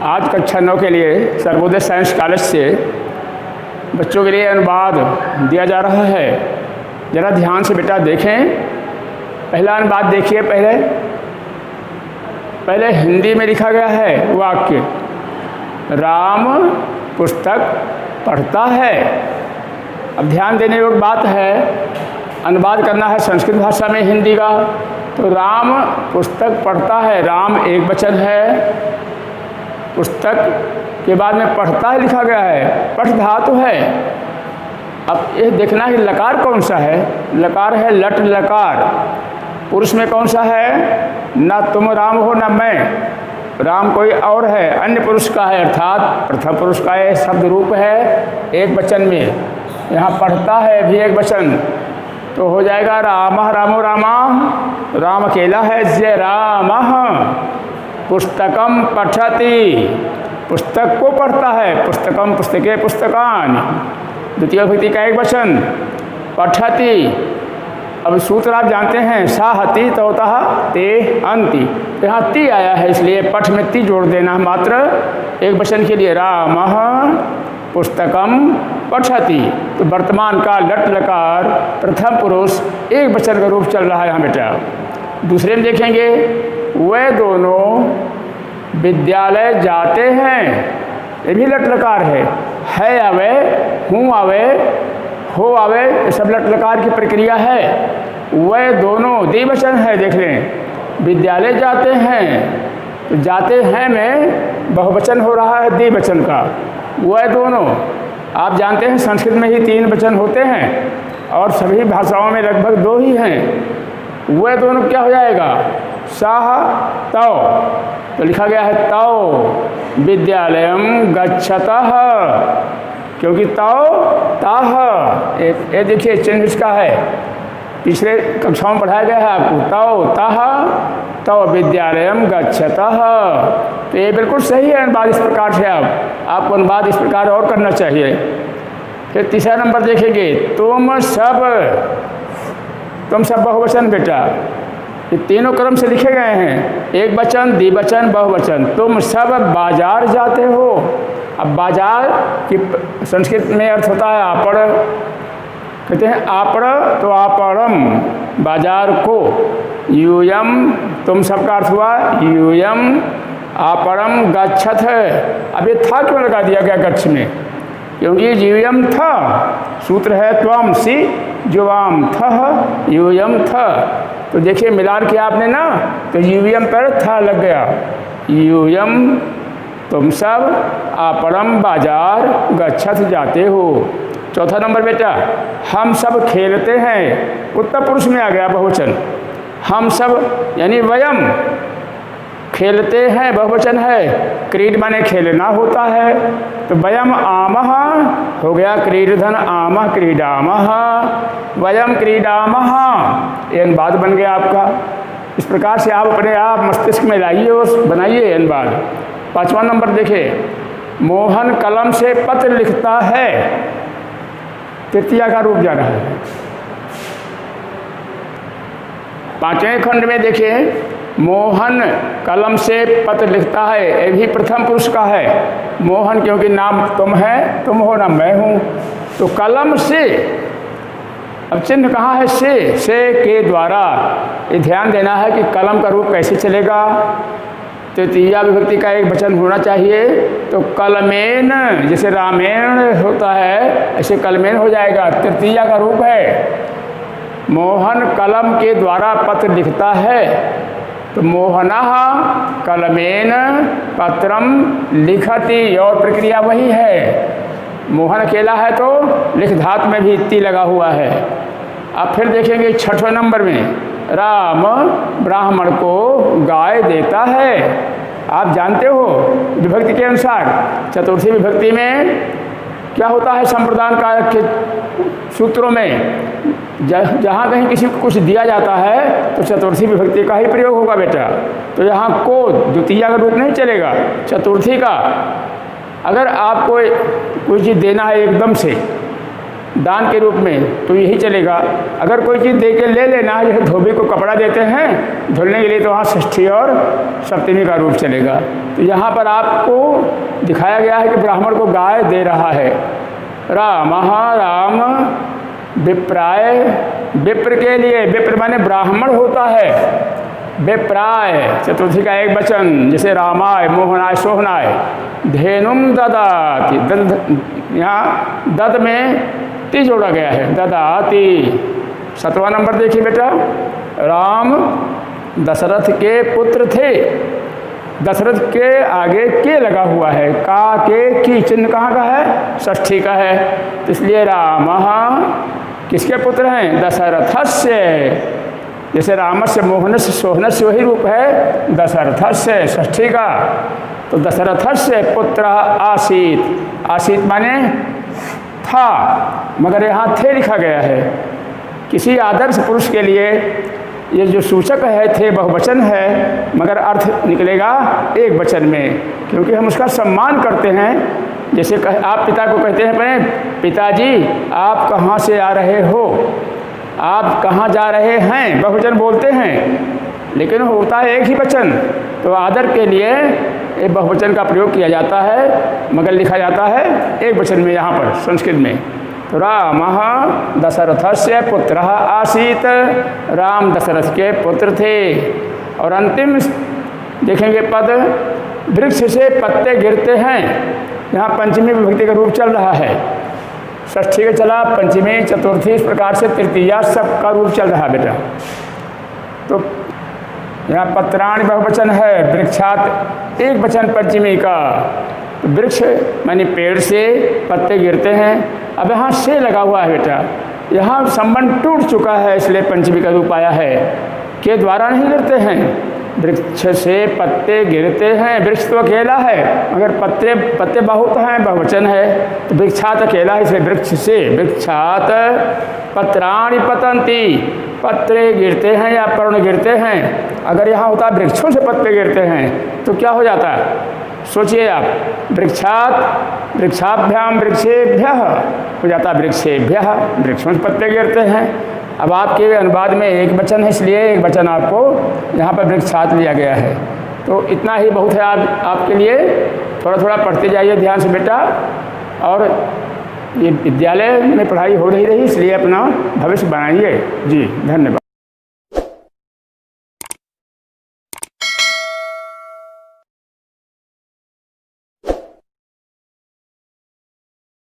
आज कक्षा 9 के लिए सर्वोदय साइंस कॉलेज से बच्चों के लिए अनुवाद दिया जा रहा है। ज़रा ध्यान से बेटा देखें। पहला अनुवाद देखिए। पहले हिंदी में लिखा गया है वाक्य, राम पुस्तक पढ़ता है। अब ध्यान देने योग्य बात है, अनुवाद करना है संस्कृत भाषा में हिंदी का। तो राम पुस्तक पढ़ता है, राम एक वचन है, पुस्तक के बाद में पढ़ता है लिखा गया है, पठ धातु है। अब ये देखना है लकार कौन सा है। लकार है लट लकार। पुरुष में कौन सा है? ना तुम राम हो ना मैं, राम कोई और है, अन्य पुरुष का है, अर्थात प्रथम पुरुष का ये शब्द रूप है एक वचन में। यहाँ पढ़ता है भी एक वचन, तो हो जाएगा रामः रामो रामा। राम अकेला है इसलिए रामः पुस्तकम पठति, पुस्तक को पढ़ता है। पुस्तकम पुस्तके पुस्तकानि, द्वितीय विभक्ति का एक वचन, पठति। अब सूत्र आप जानते हैं, साहति तोतः ते अंति। यहाँ ति आया है इसलिए पठ में ति जोड़ देना मात्र एक वचन के लिए। रामः पुस्तकम पठति। तो वर्तमान का लट लकार प्रथम पुरुष एक वचन का रूप चल रहा है यहाँ बेटा। दूसरे में देखेंगे, वे दोनों विद्यालय जाते हैं, ये भी लट लकार है आवे, हूँ आवे, हो आवे, ये सब लट लकार की प्रक्रिया है। वे दोनों द्विवचन है, देख लें, विद्यालय जाते हैं, तो जाते हैं में बहुवचन हो रहा है द्विवचन का। वह दोनों, आप जानते हैं संस्कृत में ही 3 वचन होते हैं और सभी भाषाओं में लगभग 2 ही हैं। वह दोनों क्या हो जाएगा? साह तौ, तो लिखा गया है तौ विद्यालयम गच्छतः, क्योंकि तौ ताह, ये देखिए चिन्ह इसका है, पिछले कक्षाओं में पढ़ाया गया है आपको। तौ ताह तौ विद्यालयम गच्छतः, तो ये बिल्कुल सही है अनुवाद इस प्रकार से। आपको अनुवाद इस प्रकार और करना चाहिए। फिर तीसरा नंबर देखेंगे, तुम सब बहुवचन बेटा, ये तीनों क्रम से लिखे गए हैं, एक वचन द्विवचन बहुवचन। तुम सब बाजार जाते हो। अब बाजार की संस्कृत में अर्थ होता है आपड़, कहते हैं आपड़, तो आपड़म बाजार को। यूयम तुम सबका अर्थ हुआ यूयम आपड़म गच्छत है। अब ये था क्यों लगा दिया गया गच्छ में? क्योंकि यूयम था, सूत्र है त्वम सी जुवाम थह यूयम था। तो देखिए मिलान किया आपने ना, तो यूयम पर था लग गया। यूयम तुम सब आपड़म बाजार गच्छत जाते हो। चौथा नंबर बेटा, हम सब खेलते हैं, उत्तर पुरुष में आ गया बहुवचन। हम सब यानी वयम खेलते हैं, बहुवचन है। क्रीड माने खेलना होता है, तो वयम आमः हो गया क्रीडधन आमः क्रीडामः, वयम क्रीडामः, ये अनुवाद बन गया आपका। इस प्रकार से आप अपने आप मस्तिष्क में लाइए और बनाइए अनुवाद। 5वां नंबर देखिए, मोहन कलम से पत्र लिखता है, तृतीया का रूप जा रहा है। 5वें खंड में देखिए, मोहन कलम से पत्र लिखता है, ये भी प्रथम पुरुष का है। मोहन क्योंकि नाम तुम है, तुम हो ना मैं हूँ, तो कलम से। अब चिन्ह कहाँ है? से के द्वारा। ये ध्यान देना है कि कलम का रूप कैसे चलेगा। तृतीया विभक्ति का एक वचन होना चाहिए, तो कलमेन, जैसे रामेण होता है ऐसे कलमेन हो जाएगा, तृतीया का रूप है। मोहन कलम के द्वारा पत्र लिखता है, तो मोहनः कलमेन पत्रम लिखति, और प्रक्रिया वही है। मोहन अकेला है तो लिख धातु में भी ति लगा हुआ है। अब फिर देखेंगे 6वें नंबर में, राम ब्राह्मण को गाय देता है। आप जानते हो विभक्ति के अनुसार चतुर्थी विभक्ति में क्या होता है? संप्रदान कारक के सूत्रों में जहाँ कहीं किसी को कुछ दिया जाता है तो चतुर्थी विभक्ति का ही प्रयोग होगा बेटा। तो यहाँ को द्वितीया का रूप नहीं चलेगा, चतुर्थी का। अगर आपको कोई चीज़ देना है एकदम से, दान के रूप में, तो यही चलेगा। अगर कोई चीज़ दे के ले लेना, जैसे धोबी को कपड़ा देते हैं धुलने के लिए, तो वहाँ षष्ठी और सप्तमी का रूप चलेगा। तो यहाँ पर आपको दिखाया गया है कि ब्राह्मण को गाय दे रहा है। राम विप्राय, विप्र के लिए, विप्र माने ब्राह्मण होता है, विप्राय चतुर्थी का एक वचन, जैसे रामाय मोहनाय सोहनाय, धेनुम ददाति, यहाँ दद में ती जोड़ा गया है, ददाति। 7वां नंबर देखिए बेटा, राम दशरथ के पुत्र थे, दशरथ के आगे के लगा हुआ है, का के की चिन्ह कहाँ का है, षष्ठी का है, तो इसलिए राम किसके पुत्र हैं, दशरथस्य। जैसे रामस्य मोहनस्य सोहनस्य वही रूप है दशरथस्य षष्ठी का, तो दशरथस्य पुत्र आसीत, आसीत माने था, मगर यहाँ थे लिखा गया है। किसी आदर्श पुरुष के लिए ये जो सूचक है थे बहुवचन है, मगर अर्थ निकलेगा एक वचन में, क्योंकि हम उसका सम्मान करते हैं। जैसे आप पिता को कहते हैं, पिताजी आप कहाँ से आ रहे हो, आप कहाँ जा रहे हैं, बहुवचन बोलते हैं, लेकिन होता है एक ही वचन। तो आदर के लिए एक बहुवचन का प्रयोग किया जाता है, मगर लिखा जाता है एक वचन में यहाँ पर संस्कृत में। तो राम दशरथस्य पुत्र आसीत, राम दशरथ के पुत्र थे। और अंतिम देखेंगे पद, वृक्ष से पत्ते गिरते हैं, यहाँ पंचमी विभक्ति का रूप चल रहा है। षष्ठी का चला, पंचमी चतुर्थी, इस प्रकार से तृतीया सबका रूप चल रहा है बेटा। तो यहाँ पत्राणि बहुवचन है, वृक्षात एक वचन पंचमी का। तो वृक्ष माने पेड़ से पत्ते गिरते हैं। अब यहाँ से लगा हुआ है बेटा, यहाँ संबंध टूट चुका है, इसलिए पंचमी का रूप आया है। के द्वारा नहीं गिरते हैं, वृक्ष से पत्ते गिरते हैं। वृक्ष तो अकेला है, मगर पत्ते बहुत हैं, बहुवचन है। तो वृक्षात अकेला है, इसलिए वृक्ष से, वृक्षात पत्राणि पतंती, पत्ते गिरते हैं या पर्ण गिरते हैं। अगर यहाँ होता वृक्षों से पत्ते गिरते हैं तो क्या हो जाता, सोचिए आप, वृक्षात वृक्षाभ्याम वृक्षेभ्यः हो जाता, वृक्षेभ्यः वृक्षों से पत्ते गिरते हैं। अब आपके अनुवाद में एक वचन है, इसलिए एक वचन आपको यहाँ पर वृक्षात लिया गया है। तो इतना ही बहुत है आपके लिए। थोड़ा थोड़ा पढ़ते जाइए ध्यान से बेटा। और ये विद्यालय में पढ़ाई हो रही इसलिए अपना भविष्य बनाइए। जी धन्यवाद।